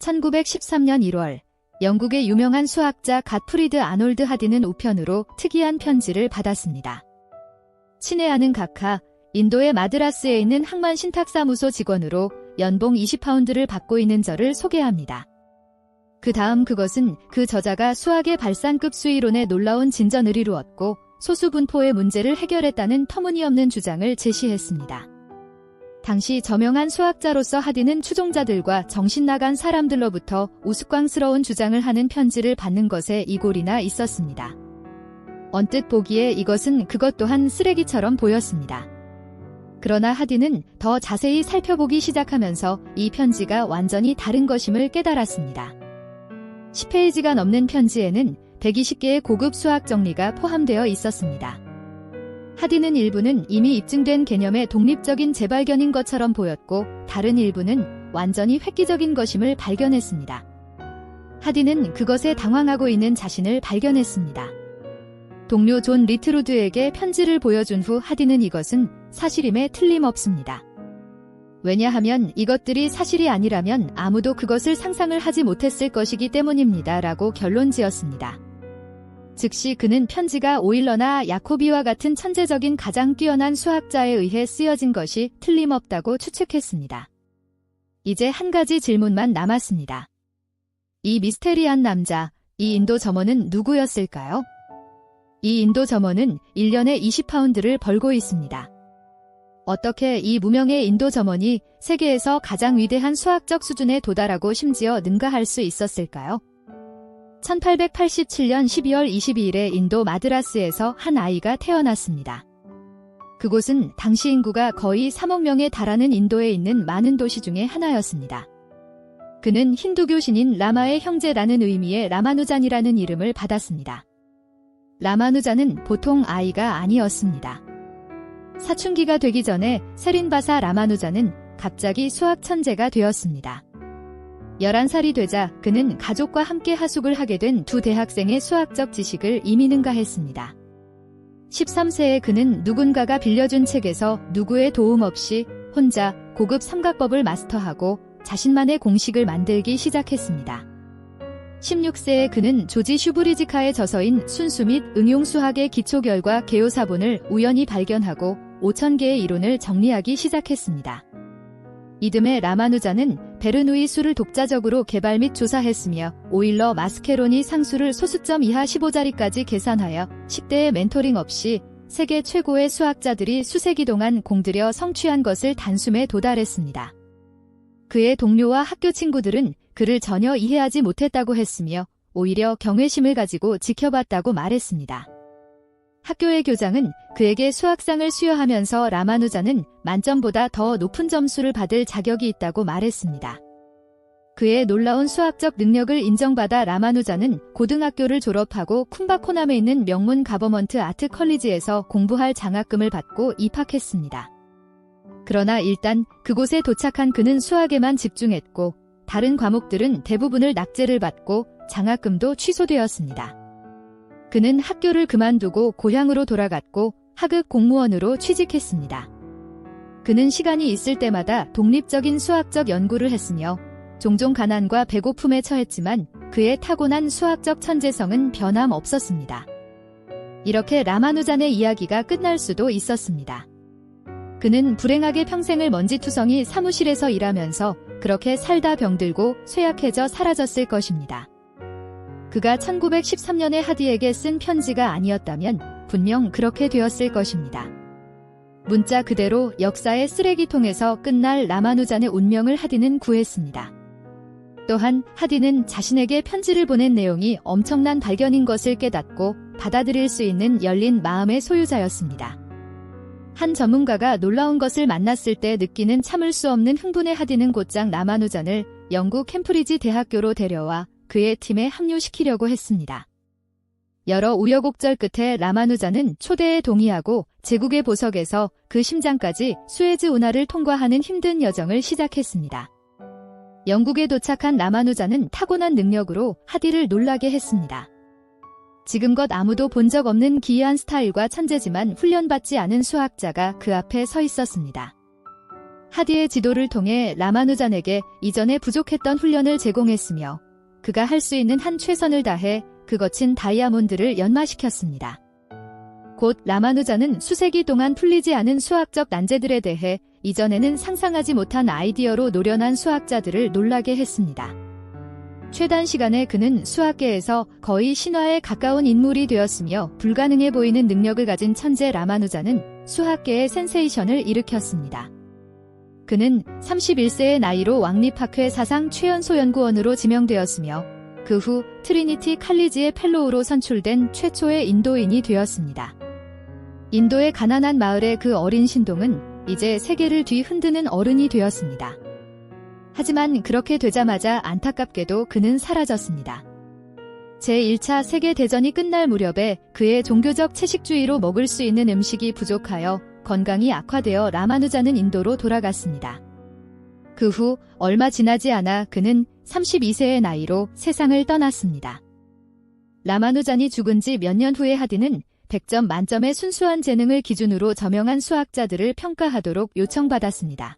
1913년 1월 영국의 유명한 수학자 갓프리드 아놀드 하디는 우편으로 특이한 편지를 받았습니다. 친애하는 각하, 인도의 마드라스에 있는 항만 신탁사무소 직원으로 연봉 20파운드를 받고 있는 저를 소개합니다. 그 다음 그것은 그 저자가 수학의 발산급 수이론에 놀라운 진전을 이루었고 소수분포의 문제를 해결했다는 터무니없는 주장을 제시했습니다. 당시 저명한 수학자로서 하디는 추종자들과 정신나간 사람들로부터 우스꽝스러운 주장을 하는 편지를 받는 것에 이골이나 있었습니다. 언뜻 보기에 이것은 그것 또한 쓰레기처럼 보였습니다. 그러나 하디는 더 자세히 살펴보기 시작하면서 이 편지가 완전히 다른 것임을 깨달았습니다. 10페이지가 넘는 편지에는 120개의 고급 수학 정리가 포함되어 있었습니다. 하디는 일부는 이미 입증된 개념의 독립적인 재발견인 것처럼 보였고 다른 일부는 완전히 획기적인 것임을 발견했습니다. 하디는 그것에 당황하고 있는 자신을 발견했습니다. 동료 존 리트루드에게 편지를 보여준 후 하디는 이것은 사실임에 틀림없습니다. 왜냐하면 이것들이 사실이 아니라면 아무도 그것을 상상을 하지 못했을 것이기 때문입니다. 라고 결론지었습니다. 즉시 그는 편지가 오일러나 야코비와 같은 천재적인 가장 뛰어난 수학자에 의해 쓰여진 것이 틀림없다고 추측했습니다. 이제 한 가지 질문만 남았습니다. 이 미스테리한 남자, 이 인도 점원은 누구였을까요? 이 인도 점원은 1년에 20파운드를 벌고 있습니다. 어떻게 이 무명의 인도 점원이 세계에서 가장 위대한 수학적 수준에 도달하고 심지어 능가할 수 있었을까요? 1887년 12월 22일에 인도 마드라스에서 한 아이가 태어났습니다. 그곳은 당시 인구가 거의 3억 명에 달하는 인도에 있는 많은 도시 중에 하나였습니다. 그는 힌두교 신인 라마의 형제라는 의미의 라마누잔이라는 이름을 받았습니다. 라마누잔은 보통 아이가 아니었습니다. 사춘기가 되기 전에 세린바사 라마누잔은 갑자기 수학 천재가 되었습니다. 11살이 되자 그는 가족과 함께 하숙을 하게 된 두 대학생의 수학적 지식을 이미 능가했습니다. 13세에 그는 누군가가 빌려준 책에서 누구의 도움 없이 혼자 고급 삼각법을 마스터하고 자신만의 공식을 만들기 시작했습니다. 16세에 그는 조지 슈브리지카의 저서인 순수 및 응용수학의 기초결과 개요사본을 우연히 발견하고 5,000개의 이론을 정리하기 시작했습니다. 이듬해 라마누잔은 베르누이 수를 독자적으로 개발 및 조사했으며 오일러 마스케로니 상수를 소수점 이하 15자리까지 계산하여 10대의 멘토링 없이 세계 최고의 수학자들이 수세기 동안 공들여 성취한 것을 단숨에 도달했습니다. 그의 동료와 학교 친구들은 그를 전혀 이해하지 못했다고 했으며 오히려 경외심을 가지고 지켜봤다고 말했습니다. 학교의 교장은 그에게 수학상을 수여하면서 라마누잔은 만점보다 더 높은 점수를 받을 자격이 있다고 말했습니다. 그의 놀라운 수학적 능력을 인정받아 라마누잔은 고등학교를 졸업하고 쿰바코남에 있는 명문 가버먼트 아트 컬리지에서 공부할 장학금을 받고 입학했습니다. 그러나 일단 그곳에 도착한 그는 수학에만 집중했고 다른 과목들은 대부분을 낙제를 받고 장학금도 취소되었습니다. 그는 학교를 그만두고 고향으로 돌아갔고 하급 공무원으로 취직했습니다. 그는 시간이 있을 때마다 독립적인 수학적 연구를 했으며 종종 가난과 배고픔에 처했지만 그의 타고난 수학적 천재성은 변함없었습니다. 이렇게 라마누잔의 이야기가 끝날 수도 있었습니다. 그는 불행하게 평생을 먼지투성이 사무실에서 일하면서 그렇게 살다 병들고 쇠약해져 사라졌을 것입니다. 그가 1913년에 하디에게 쓴 편지가 아니었다면 분명 그렇게 되었을 것입니다. 문자 그대로 역사의 쓰레기통에서 끝날 라마누잔의 운명을 하디는 구했습니다. 또한 하디는 자신에게 편지를 보낸 내용이 엄청난 발견인 것을 깨닫고 받아들일 수 있는 열린 마음의 소유자였습니다. 한 전문가가 놀라운 것을 만났을 때 느끼는 참을 수 없는 흥분의 하디는 곧장 라마누잔을 영국 캠프리지 대학교로 데려와 그의 팀에 합류시키려고 했습니다. 여러 우여곡절 끝에 라마누잔은 초대에 동의하고 제국의 보석에서 그 심장까지 수에즈 운하를 통과하는 힘든 여정을 시작했습니다. 영국에 도착한 라마누잔은 타고난 능력으로 하디를 놀라게 했습니다. 지금껏 아무도 본 적 없는 기이한 스타일과 천재지만 훈련받지 않은 수학자가 그 앞에 서 있었습니다. 하디의 지도를 통해 라마누잔에게 이전에 부족했던 훈련을 제공했으며 그가 할 수 있는 한 최선을 다해 그 거친 다이아몬드를 연마시켰습니다. 곧 라마누잔은 수세기 동안 풀리지 않은 수학적 난제들에 대해 이전에는 상상하지 못한 아이디어로 노련한 수학자들을 놀라게 했습니다. 최단 시간에 그는 수학계에서 거의 신화에 가까운 인물이 되었으며 불가능해 보이는 능력을 가진 천재 라마누잔은 수학계의 센세이션을 일으켰습니다. 그는 31세의 나이로 왕립학회 사상 최연소 연구원으로 지명되었으며 그 후 트리니티 칼리지의 펠로우로 선출된 최초의 인도인이 되었습니다. 인도의 가난한 마을의 그 어린 신동은 이제 세계를 뒤흔드는 어른이 되었습니다. 하지만 그렇게 되자마자 안타깝게도 그는 사라졌습니다. 제1차 세계대전이 끝날 무렵에 그의 종교적 채식주의로 먹을 수 있는 음식이 부족하여 건강이 악화되어 라마누잔은 인도로 돌아갔습니다. 그 후 얼마 지나지 않아 그는 32세의 나이로 세상을 떠났습니다. 라마누잔이 죽은 지 몇 년 후에 하디는 100점 만점의 순수한 재능을 기준으로 저명한 수학자들을 평가하도록 요청받았습니다.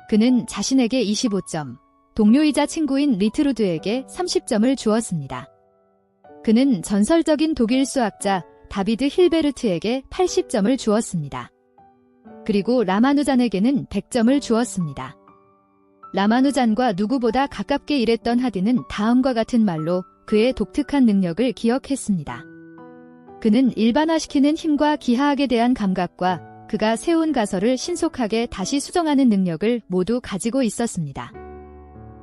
그는 자신에게 25점, 동료이자 친구인 리트루드에게 30점을 주었습니다. 그는 전설적인 독일 수학자 다비드 힐베르트에게 80점을 주었습니다. 그리고 라마누잔에게는 100점을 주었습니다. 라마누잔과 누구보다 가깝게 일했던 하디는 다음과 같은 말로 그의 독특한 능력을 기억했습니다. 그는 일반화시키는 힘과 기하학에 대한 감각과 그가 세운 가설을 신속하게 다시 수정하는 능력을 모두 가지고 있었습니다.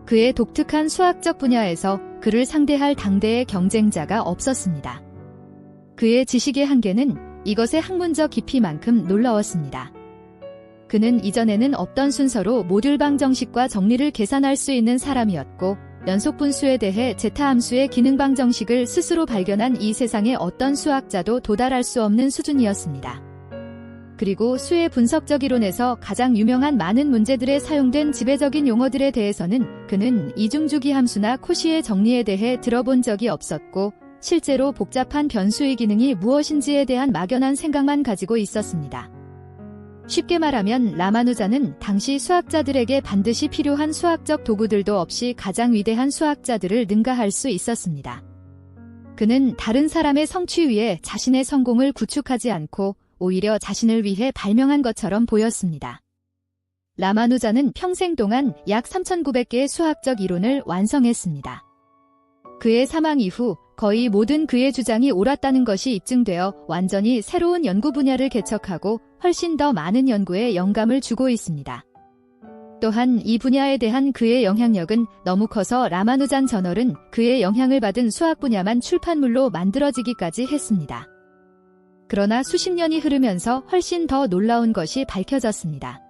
그의 독특한 수학적 분야에서 그를 상대할 당대의 경쟁자가 없었습니다. 그의 지식의 한계는 이것의 학문적 깊이만큼 놀라웠습니다. 그는 이전에는 없던 순서로 모듈방 정식과 정리를 계산할 수 있는 사람이었고 연속분수에 대해 제타 함수의 기능방 정식을 스스로 발견한 이 세상의 어떤 수학자도 도달할 수 없는 수준이었습니다. 그리고 수의 분석적 이론에서 가장 유명한 많은 문제들에 사용된 지배적인 용어들에 대해서는 그는 이중주기 함수나 코시의 정리에 대해 들어본 적이 없었고 실제로 복잡한 변수의 기능이 무엇인지에 대한 막연한 생각만 가지고 있었습니다. 쉽게 말하면 라마누잔은 당시 수학자들에게 반드시 필요한 수학적 도구들도 없이 가장 위대한 수학자들을 능가할 수 있었습니다. 그는 다른 사람의 성취 위에 자신의 성공을 구축하지 않고 오히려 자신을 위해 발명한 것처럼 보였습니다. 라마누잔은 평생 동안 약 3,900개의 수학적 이론을 완성했습니다. 그의 사망 이후 거의 모든 그의 주장이 옳았다는 것이 입증되어 완전히 새로운 연구 분야를 개척하고 훨씬 더 많은 연구에 영감을 주고 있습니다. 또한 이 분야에 대한 그의 영향력은 너무 커서 라마누잔 저널은 그의 영향을 받은 수학 분야만 출판물로 만들어지기까지 했습니다. 그러나 수십 년이 흐르면서 훨씬 더 놀라운 것이 밝혀졌습니다.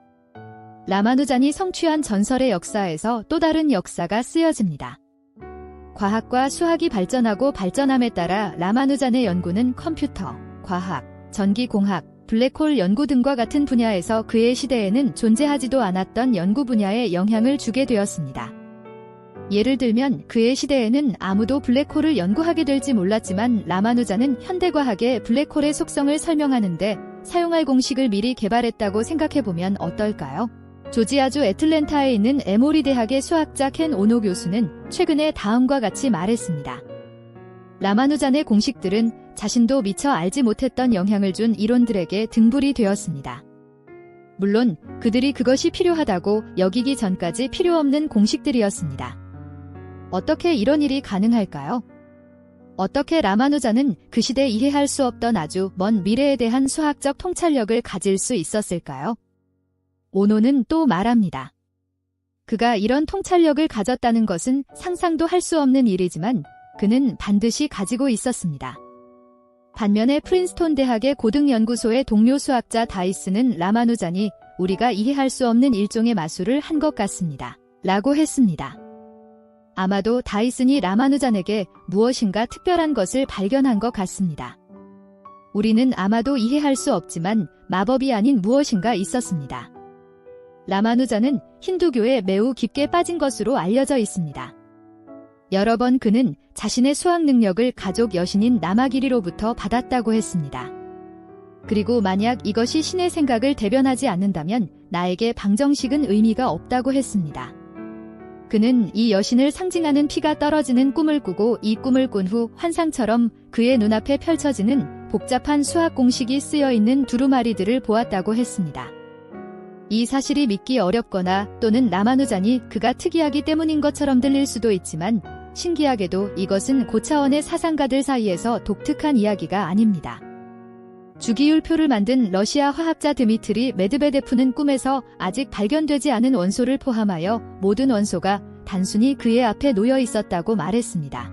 라마누잔이 성취한 전설의 역사에서 또 다른 역사가 쓰여집니다. 과학과 수학이 발전하고 발전함에 따라 라마누잔의 연구는 컴퓨터, 과학, 전기공학, 블랙홀 연구 등과 같은 분야에서 그의 시대에는 존재하지도 않았던 연구 분야에 영향을 주게 되었습니다. 예를 들면 그의 시대에는 아무도 블랙홀을 연구하게 될지 몰랐지만 라마누잔은 현대과학의 블랙홀의 속성을 설명하는데 사용할 공식을 미리 개발했다고 생각해보면 어떨까요? 조지아주 애틀랜타에 있는 에모리 대학의 수학자 켄 오노 교수는 최근에 다음과 같이 말했습니다. 라마누잔의 공식들은 자신도 미처 알지 못했던 영향을 준 이론들에게 등불이 되었습니다. 물론 그들이 그것이 필요하다고 여기기 전까지 필요 없는 공식들이었습니다. 어떻게 이런 일이 가능할까요? 어떻게 라마누잔은 그 시대 이해할 수 없던 아주 먼 미래에 대한 수학적 통찰력을 가질 수 있었을까요? 오노는 또 말합니다. 그가 이런 통찰력을 가졌다는 것은 상상도 할 수 없는 일이지만 그는 반드시 가지고 있었습니다. 반면에 프린스톤 대학의 고등연구소의 동료 수학자 다이슨은 라마누잔이 우리가 이해할 수 없는 일종의 마술을 한 것 같습니다. 라고 했습니다. 아마도 다이슨이 라마누잔에게 무엇인가 특별한 것을 발견한 것 같습니다. 우리는 아마도 이해할 수 없지만 마법이 아닌 무엇인가 있었습니다. 라마누잔은 힌두교에 매우 깊게 빠진 것으로 알려져 있습니다. 여러 번 그는 자신의 수학 능력을 가족 여신인 나마기리로부터 받았다고 했습니다. 그리고 만약 이것이 신의 생각을 대변하지 않는다면 나에게 방정식은 의미가 없다고 했습니다. 그는 이 여신을 상징하는 피가 떨어지는 꿈을 꾸고 이 꿈을 꾼 후 환상처럼 그의 눈앞에 펼쳐지는 복잡한 수학 공식이 쓰여있는 두루마리들을 보았다고 했습니다. 이 사실이 믿기 어렵거나 또는 라마누잔이 그가 특이하기 때문인 것처럼 들릴 수도 있지만 신기하게도 이것은 고차원의 사상가들 사이에서 독특한 이야기가 아닙니다. 주기율표를 만든 러시아 화학자 드미트리 메드베데프는 꿈에서 아직 발견되지 않은 원소를 포함하여 모든 원소가 단순히 그의 앞에 놓여 있었다고 말했습니다.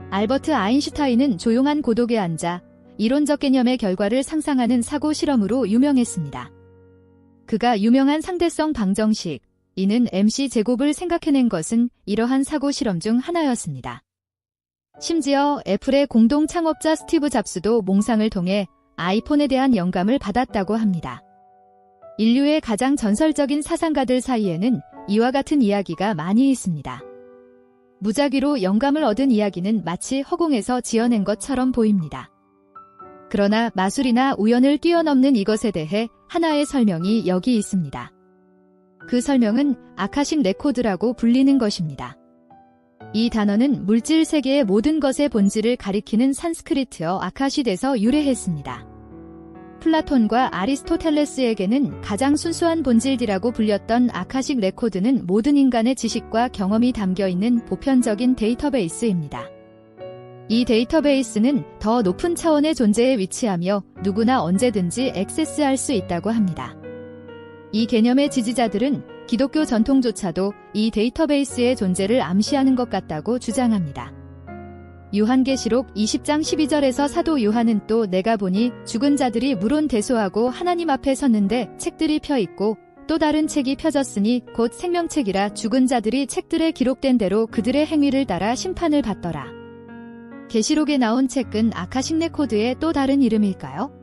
알버트 아인슈타인은 조용한 고독에 앉아 이론적 개념의 결과를 상상하는 사고 실험으로 유명했습니다. 그가 유명한 상대성 방정식, 이는 MC 제곱을 생각해낸 것은 이러한 사고 실험 중 하나였습니다. 심지어 애플의 공동 창업자 스티브 잡스도 몽상을 통해 아이폰에 대한 영감을 받았다고 합니다. 인류의 가장 전설적인 사상가들 사이에는 이와 같은 이야기가 많이 있습니다. 무작위로 영감을 얻은 이야기는 마치 허공에서 지어낸 것처럼 보입니다. 그러나 마술이나 우연을 뛰어넘는 이것에 대해 하나의 설명이 여기 있습니다. 그 설명은 아카식 레코드라고 불리는 것입니다. 이 단어는 물질 세계의 모든 것의 본질을 가리키는 산스크리트어 아카시드에서 유래했습니다. 플라톤과 아리스토텔레스에게는 가장 순수한 본질이라고 불렸던 아카식 레코드는 모든 인간의 지식과 경험이 담겨있는 보편적인 데이터베이스입니다. 이 데이터베이스는 더 높은 차원의 존재에 위치하며 누구나 언제든지 액세스할 수 있다고 합니다. 이 개념의 지지자들은 기독교 전통조차도 이 데이터베이스의 존재를 암시하는 것 같다고 주장합니다. 요한계시록 20장 12절에서 사도 요한은 또 내가 보니 죽은 자들이 물온대소하고 하나님 앞에 섰는데 책들이 펴 있고 또 다른 책이 펴졌으니 곧 생명책이라 죽은 자들이 책들에 기록된 대로 그들의 행위를 따라 심판을 받더라. 계시록에 나온 책은 아카식 레코드의 또 다른 이름일까요?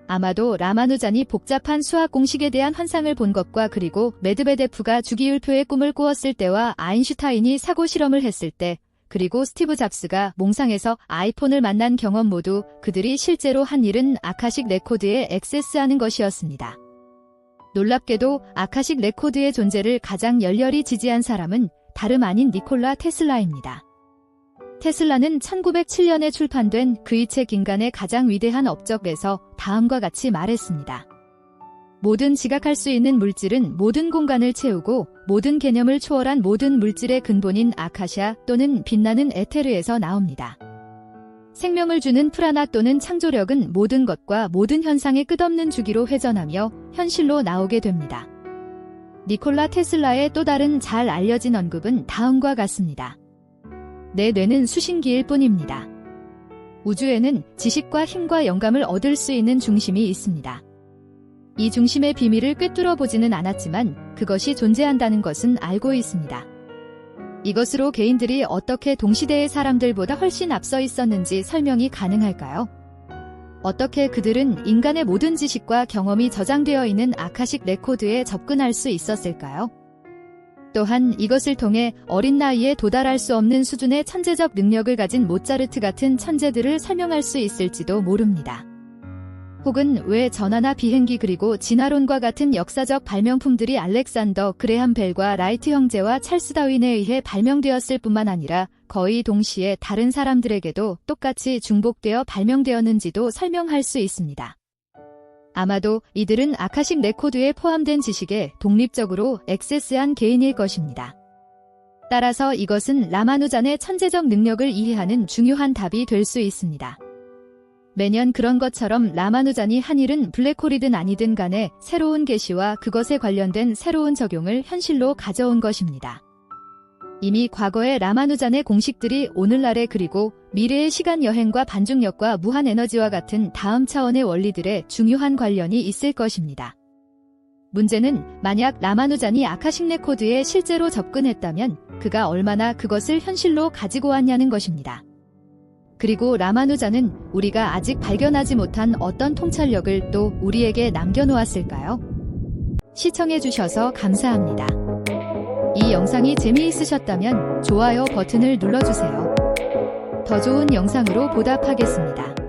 아마도 라마누잔이 복잡한 수학 공식에 대한 환상을 본 것과 그리고 메드베데프가 주기율표의 꿈을 꾸었을 때와 아인슈타인이 사고 실험을 했을 때 그리고 스티브 잡스가 몽상에서 아이폰을 만난 경험 모두 그들이 실제로 한 일은 아카식 레코드에 액세스하는 것이었습니다. 놀랍게도 아카식 레코드의 존재를 가장 열렬히 지지한 사람은 다름 아닌 니콜라 테슬라입니다. 테슬라는 1907년에 출판된 그의 책 인간의 가장 위대한 업적에서 다음과 같이 말했습니다. 모든 지각할 수 있는 물질은 모든 공간을 채우고 모든 개념을 초월한 모든 물질의 근본인 아카시아 또는 빛나는 에테르에서 나옵니다. 생명을 주는 프라나 또는 창조력은 모든 것과 모든 현상의 끝없는 주기로 회전하며 현실로 나오게 됩니다. 니콜라 테슬라의 또 다른 잘 알려진 언급은 다음과 같습니다. 내 뇌는 수신기일 뿐입니다. 우주에는 지식과 힘과 영감을 얻을 수 있는 중심이 있습니다. 이 중심의 비밀을 꿰뚫어 보지는 않았지만 그것이 존재한다는 것은 알고 있습니다. 이것으로 개인들이 어떻게 동시대의 사람들보다 훨씬 앞서 있었는지 설명이 가능할까요? 어떻게 그들은 인간의 모든 지식과 경험이 저장되어 있는 아카식 레코드에 접근할 수 있었을까요? 또한 이것을 통해 어린 나이에 도달할 수 없는 수준의 천재적 능력을 가진 모차르트 같은 천재들을 설명할 수 있을지도 모릅니다. 혹은 왜 전화나 비행기 그리고 진화론과 같은 역사적 발명품들이 알렉산더 그레함 벨과 라이트 형제와 찰스 다윈에 의해 발명되었을 뿐만 아니라 거의 동시에 다른 사람들에게도 똑같이 중복되어 발명되었는지도 설명할 수 있습니다. 아마도 이들은 아카식 레코드에 포함된 지식에 독립적으로 액세스한 개인일 것입니다. 따라서 이것은 라마누잔의 천재적 능력을 이해하는 중요한 답이 될 수 있습니다. 매년 그런 것처럼 라마누잔이 한 일은 블랙홀이든 아니든 간에 새로운 계시와 그것에 관련된 새로운 적용을 현실로 가져온 것입니다. 이미 과거의 라마누잔의 공식들이 오늘날의 그리고 미래의 시간 여행과 반중력과 무한 에너지와 같은 다음 차원의 원리들에 중요한 관련이 있을 것입니다. 문제는 만약 라마누잔이 아카식 레코드에 실제로 접근했다면 그가 얼마나 그것을 현실로 가지고 왔냐는 것입니다. 그리고 라마누잔은 우리가 아직 발견하지 못한 어떤 통찰력을 또 우리에게 남겨놓았을까요? 시청해주셔서 감사합니다. 이 영상이 재미있으셨다면 좋아요 버튼을 눌러주세요. 더 좋은 영상으로 보답하겠습니다.